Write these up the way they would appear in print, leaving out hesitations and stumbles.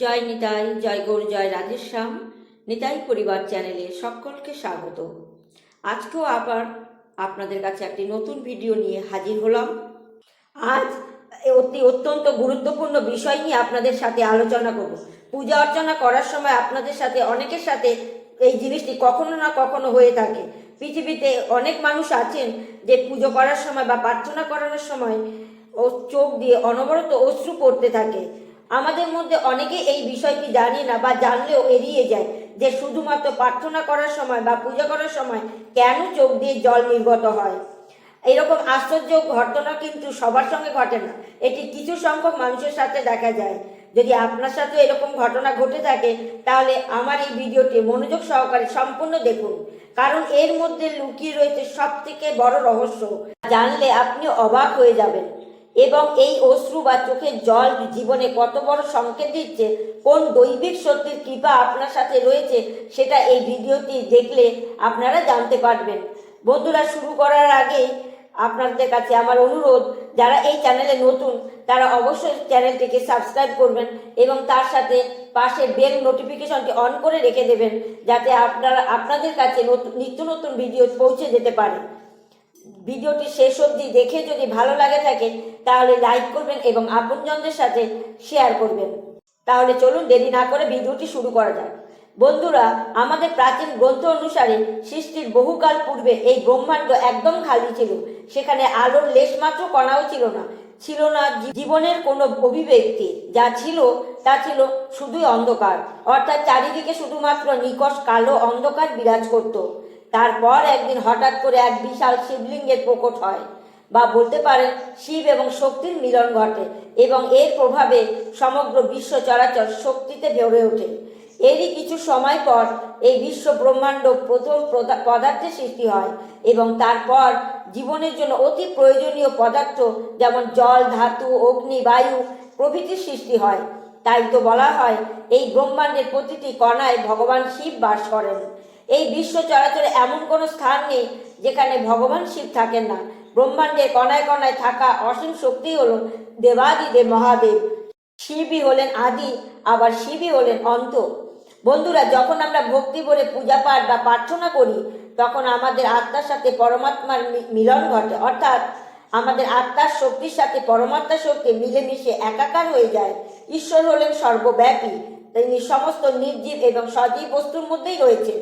জয় নিতাই, জয় গৌর, জয় রাধেশ্যাম। নিতাই পরিবার চ্যানেলে সকলকে স্বাগত। আজকেও আবার আপনাদের কাছে একটি নতুন ভিডিও নিয়ে হাজির হলাম। আজ অত্যন্ত গুরুত্বপূর্ণ বিষয় নিয়ে আপনাদের সাথে আলোচনা করব। পূজা অর্চনা করার সময় আপনাদের সাথে অনেকের সাথে এই জিনিসটি কখনো না কখনো হয়ে থাকে। পৃথিবীতে অনেক মানুষ আছেন যে পুজো করার সময় বা প্রার্থনা করানোর সময় চোখ দিয়ে অনবরত অশ্রু পড়তে থাকে। আমাদের মধ্যে অনেকে এই বিষয়টি জানি না বা জানলেও এড়িয়ে যায় যে শুধুমাত্র প্রার্থনা করার সময় বা পূজা করার সময় কেন চোখ দিয়ে জল নির্গত হয়। এরকম আশ্চর্য ঘটনা কিন্তু সবার সঙ্গে ঘটে না, এটি কিছু সংখ্যক মানুষের সাথে দেখা যায়। যদি আপনার সাথে এরকম ঘটনা ঘটে থাকে তাহলে আমার এই ভিডিওটি মনোযোগ সহকারে সম্পূর্ণ দেখুন, কারণ এর মধ্যে লুকিয়ে রয়েছে সব থেকে বড় রহস্য। জানলে আপনি অবাক হয়ে যাবেন। এবং এই অশ্রু বা চোখের জল জীবনে কত বড় সংকেত দিচ্ছে, কোন দৈবিক শক্তির কৃপা আপনার সাথে রয়েছে, সেটা এই ভিডিওটি দেখলে আপনারা জানতে পারবেন। বন্ধুরা, শুরু করার আগে আপনাদের কাছে আমার অনুরোধ, যারা এই চ্যানেলে নতুন তারা অবশ্যই চ্যানেলটিকে সাবস্ক্রাইব করবেন এবং তার সাথে পাশে বেল নোটিফিকেশনটি অন করে রেখে দেবেন, যাতে আপনাদের কাছে নিত্য নতুন ভিডিও পৌঁছে যেতে পারে। ভিডিওটি শেষ অবধি দেখে যদি ভালো লাগে থাকে তাহলে লাইক করবেন এবং আপনজনদের সাথে শেয়ার করবেন। তাহলে চলুন দেরি না করে ভিডিওটি শুরু করা যাক। বন্ধুরা, আমাদের প্রাচীন গ্রন্থ অনুসারে সৃষ্টির বহুকাল পূর্বে এই ব্রহ্মাণ্ড একদম খালি ছিল। সেখানে আলোর লেশমাত্র কণাও ছিল না জীবনের কোনো অভিব্যক্তি। যা ছিল তা ছিল শুধুই অন্ধকার, অর্থাৎ চারিদিকে শুধুমাত্র নিকষ কালো অন্ধকার বিরাজ করত। তারপর একদিন হঠাৎ করে এক বিশাল শিবলিঙ্গের প্রকট হয়, বা বলতে পারেন শিব এবং শক্তির মিলন ঘটে, এবং এর প্রভাবে সমগ্র বিশ্ব চরাচর শক্তিতে ভরে ওঠে। এরই কিছু সময় পর এই বিশ্ব ব্রহ্মাণ্ড প্রথম পদার্থের সৃষ্টি হয়, এবং তারপর জীবনের জন্য অতি প্রয়োজনীয় পদার্থ যেমন জল, ধাতু, অগ্নি, বায়ু প্রভৃতির সৃষ্টি হয়। তাই তো বলা হয় এই ব্রহ্মাণ্ডের প্রতিটি কণায় ভগবান শিব বাস করেন। এই বিশ্ব চরাচরে এমন কোনো স্থান নেই যেখানে ভগবান শিব থাকেন না। ব্রহ্মাণ্ডের কণায় কণায় থাকা অসীম শক্তি হল দেবাদিদেব মহাদেব। শিবই হলেন আদি, আবার শিবই হলেন অন্ত। বন্ধুরা, যখন আমরা ভক্তি ভরে পূজা পাঠ বা প্রার্থনা করি তখন আমাদের আত্মার সাথে পরমাত্মার মিলন ঘটে, অর্থাৎ আমাদের আত্মার শক্তির সাথে পরমাত্মার শক্তি মিলেমিশে একাকার হয়ে যায়। ঈশ্বর হলেন সর্বব্যাপী, তিনি সমস্ত নির্জীব এবং সজীব বস্তুর মধ্যেই রয়েছে।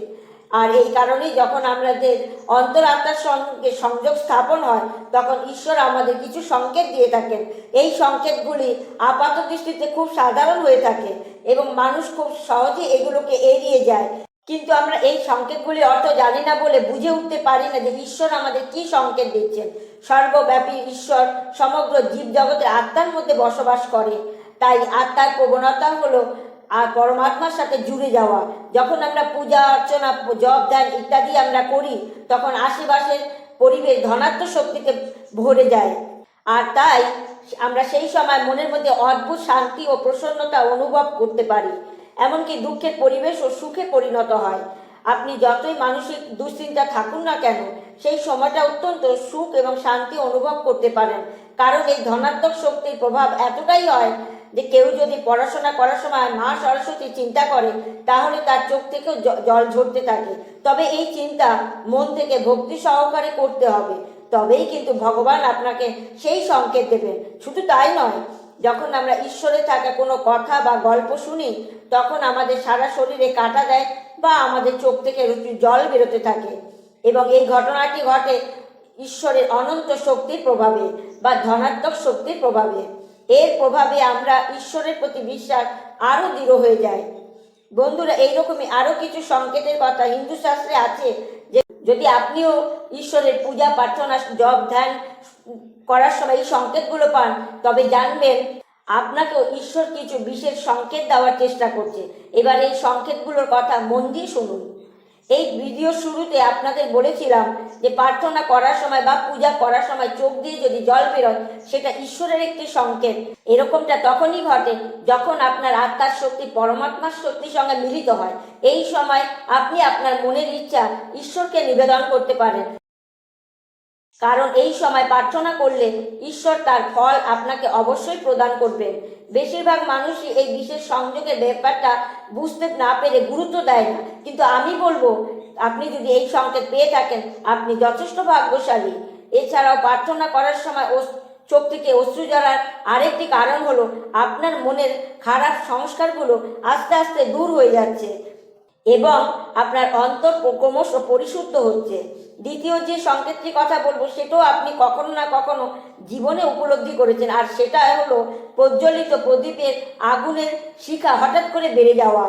আর এই কারণেই যখন আমাদের অন্তরাত্মার সঙ্গে সংযোগ স্থাপন হয় তখন ঈশ্বর আমাদের কিছু সংকেত দিয়ে থাকেন। এই সংকেতগুলি আপাত দৃষ্টিতে খুব সাধারণ হয়ে থাকে এবং মানুষ খুব সহজে এগুলোকে এড়িয়ে যায়। কিন্তু আমরা এই সংকেতগুলি অর্থ জানি না বলে বুঝে উঠতে পারি না যে ঈশ্বর আমাদের কি সংকেত দিচ্ছেন। সর্বব্যাপী ঈশ্বর সমগ্র জীব জগতের আত্মার মধ্যে বসবাস করে। তাই আত্মার প্রবণতা হলো আর পরমাত্মার সাথে জুড়ে যাওয়া। যখন আমরা পূজা অর্চনা, জপ, ধ্যান ইত্যাদি আমরা করি তখন আশেপাশের পরিবেশ ধনাত্মক শক্তিতে ভরে যায়, আর তাই আমরা সেই সময় মনের মধ্যে অদ্ভুত শান্তি ও প্রসন্নতা অনুভব করতে পারি। এমনকি দুঃখের পরিবেশও সুখে পরিণত হয়। আপনি যতই মানসিক দুশ্চিন্তা থাকুন না কেন, সেই সময়টা অত্যন্ত সুখ এবং শান্তি অনুভব করতে পারেন, কারণ এই ধনাত্মক শক্তির প্রভাব এতটাই হয় যে কেউ যদি পড়াশোনা করার সময় মা সরস্বতী চিন্তা করে তাহলে তার চোখ থেকেও জল ঝরতে থাকে। তবে এই চিন্তা মন থেকে ভক্তি সহকারে করতে হবে, তবেই কিন্তু ভগবান আপনাকে সেই সংকেত দেবেন। শুধু তাই নয়, যখন আমরা ঈশ্বরে থাকা কোনো কথা বা গল্প শুনি তখন আমাদের সারা শরীরে কাঁটা দেয় বা আমাদের চোখ থেকে জল বেরোতে থাকে, এবং এই ঘটনাটি ঘটে ঈশ্বরের অনন্ত শক্তির প্রভাবে বা ধনাত্মক শক্তির প্রভাবে। এর প্রভাবে আমরা ঈশ্বরের প্রতি বিশ্বাস আরো দৃঢ় হয়ে যায়। বন্ধুরা, এইরকমই আরো কিছু সংকেতের কথা হিন্দু শাস্ত্রে আছে, যে যদি আপনিও ঈশ্বরের পূজা, প্রার্থনা, জপ, ধ্যান করার সময় এই সংকেতগুলো পান তবে জানবেন আপনাকেও ঈশ্বর কিছু বিশেষ সংকেত দেওয়ার চেষ্টা করছে। এবার এই সংকেতগুলোর কথা মন দিয়ে শুনুন। এই ভিডিও শুরুতে আপনাদের বলেছিলাম যে প্রার্থনা করার সময় বা পূজা করার সময় চোখ দিয়ে যদি জল বেরোয় সেটা ঈশ্বরের একটি সংকেত। এরকমটা তখনই ঘটে যখন আপনার আত্মার শক্তি পরমাত্মার শক্তির সঙ্গে মিলিত হয়। এই সময় আপনি আপনার মনের ইচ্ছা ঈশ্বরকে নিবেদন করতে পারেন। কারণ এই সময় প্রার্থনা করলে ঈশ্বর তার ফল আপনাকে অবশ্যই প্রদান করবেন। বেশিরভাগ মানুষই এই বিশেষ সংযোগের ব্যাপারটা বুঝতে না পেরে গুরুত্ব দেয় না, কিন্তু আমি বলবো আপনি যদি এই সংকেত পেয়ে থাকেন আপনি যথেষ্ট ভাগ্যশালী। এছাড়াও প্রার্থনা করার সময় চোখ থেকে অশ্রু ঝরার আরেকটি কারণ হলো আপনার মনের খারাপ সংস্কারগুলো আস্তে আস্তে দূর হয়ে যাচ্ছে এবং আপনার অন্তর ক্রমশ পরিশুদ্ধ হচ্ছে। দ্বিতীয় যে সংকেতটির কথা বলবো সেটাও আপনি কখনো না কখনো জীবনে উপলব্ধি করেছেন, আর সেটা হলো প্রজ্বলিত প্রদীপের আগুনের শিখা হঠাৎ করে বেড়ে যাওয়া।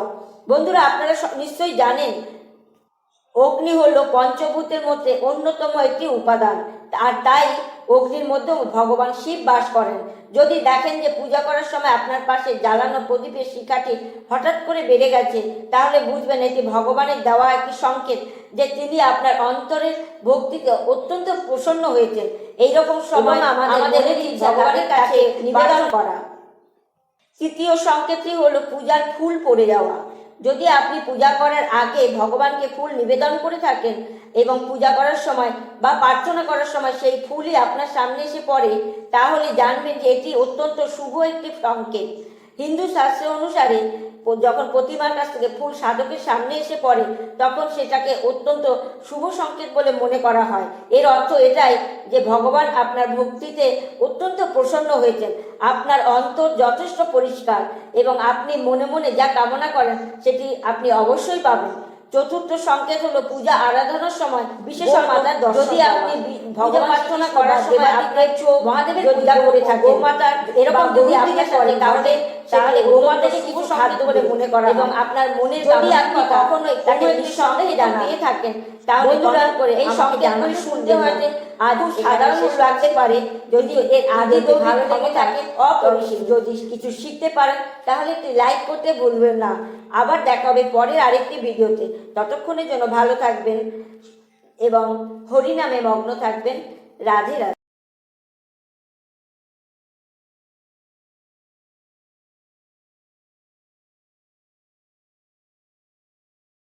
বন্ধুরা, আপনারা নিশ্চয়ই জানেন অগ্নি হলো পঞ্চভূতের মধ্যে অন্যতম একটি উপাদান, আর তাই অগ্নির মধ্যে ভগবান শিব বাস করেন। যদি দেখেন যে পূজা করার সময় আপনার পাশে জ্বালানো প্রদীপের শিখাটি হঠাৎ করে বেড়ে গেছে, তাহলে বুঝবেন এটি ভগবানের দেওয়া একটি সংকেত যে তিনি আপনার অন্তরের ভক্তিতে অত্যন্ত প্রসন্ন হয়েছেন। এইরকম সময় আমাদের ভগবানের কাছে নিবেদন করা। তৃতীয় সংকেতটি হলো পূজার ফুল পড়ে যাওয়া। যদি আপনি পূজা করার আগে ভগবানকে ফুল নিবেদন করে থাকেন এবং পূজা করার সময় বা প্রার্থনা করার সময় সেই ফুলই আপনার সামনে এসে পড়ে, তাহলে জানবেন যে এটি অত্যন্ত শুভ একটি সংকেত। হিন্দু শাস্ত্র অনুসারে যখন প্রতিমার কাছ থেকে ফুল সাধকের সামনে এসে পড়ে তখন সেটাকে অত্যন্ত শুভ সংকেত বলে মনে করা হয়। এর অর্থ এটাই যে ভগবান আপনার ভক্তিতে অত্যন্ত প্রসন্ন হয়েছেন, আপনার অন্তর যথেষ্ট পরিষ্কার এবং আপনি মনে মনে যা কামনা করেন সেটি আপনি অবশ্যই পাবেন। চতুর্থ সংকেত হলো পূজা আরাধনার সময় বিশেষ মাতার দর্শন। যদি আপনি ভগবান প্রার্থনা করার সময় আপনার চোখ মহাদেবের পূজা করে থাকেন, গোমাতার এরকম যদি আপনার সাথে তাহলে গোমাতাকে কিছু খাদ্য বলে মনে করা এবং আপনার মনের যদি আপনি কখনো তাকে নিঃসন্দেহে জানিয়ে থাকেন তাহলে অনুদান করে এই সংকেতগুলি শুনতে হয়তো আজ সাধারণ লাগতে পারে, যদি এর আদি ভালো লেগে থাকে অপরিসীম। যদি কিছু শিখতে পারেন তাহলে একটি লাইক করতে ভুলবেন না। আবার দেখা হবে পরের আরেকটি ভিডিওতে। ততক্ষণের জন্য ভালো থাকবেন এবং হরিনামে মগ্ন থাকবেন। রাধে রাধে।